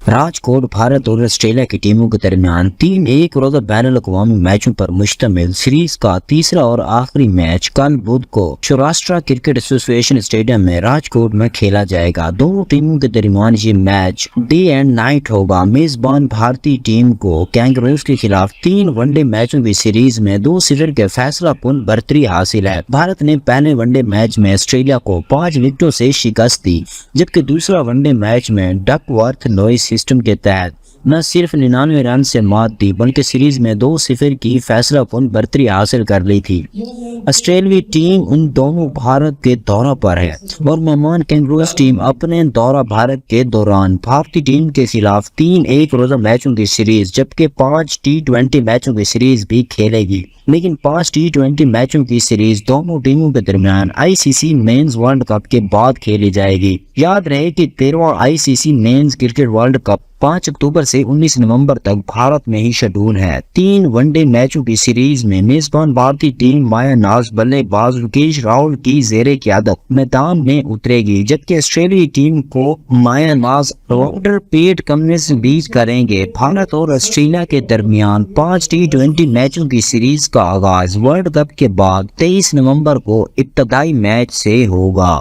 راجکوٹ بھارت اور آسٹریلیا کی ٹیموں کے درمیان تین ایک روزہ بین الاقوامی میچوں پر مشتمل سیریز کا تیسرا اور آخری میچ کل بدھ کو سوراشٹرا کرکٹ ایسوسی ایشن اسٹیڈیم میں راجکوٹ میں کھیلا جائے گا۔ دونوں ٹیموں کے درمیان یہ میچ ڈے اینڈ نائٹ ہوگا۔ میزبان بھارتی ٹیم کو کینگروز کے خلاف 3 ون ڈے میچوں کی سیریز میں 2-0 کے فیصلہ کن برتری حاصل ہے۔ بھارت نے پہلے ون ڈے میچ میں آسٹریلیا کو 5 وکٹوں سے شکست دی، جبکہ دوسرا ون ڈے میچ میں ڈک ورتھ لوئس سسٹم کے تحت نہ صرف 99 رن سے مات دی بلکہ سیریز میں 2-0 کی فیصلہ کن برتری حاصل کر لی تھی۔ آسٹریلوی ٹیم ان دونوں بھارت کے دورہ پر ہے اور مہمان کینگروز ٹیم اپنے دورہ بھارت کے دوران بھارتی ٹیم کے خلاف 3 ایک روزہ میچوں کی سیریز جبکہ 5 T20 میچوں کی سیریز بھی کھیلے گی، لیکن 5 T20 میچوں کی سیریز دونوں ٹیموں کے درمیان ICC مینز ورلڈ کپ کے بعد کھیلی جائے گی۔ یاد رہے کہ 13واں ICC men's cricket world cup 5 اکتوبر سے 19 نومبر تک بھارت میں ہی شیڈول ہے۔ 3 ون ڈے میچوں کی سیریز میں میزبان بھارتی ٹیم مایا ناز بلے باز رکیش راول کی زیر قیادت میدان میں اترے گی، جبکہ آسٹریلوی ٹیم کو مایا ناز راؤنڈر پیٹ کمنس بیٹ کریں گے۔ بھارت اور آسٹریلیا کے درمیان 5 T20 میچوں کی سیریز کا آغاز ورلڈ کپ کے بعد 23 نومبر کو ابتدائی میچ سے ہوگا۔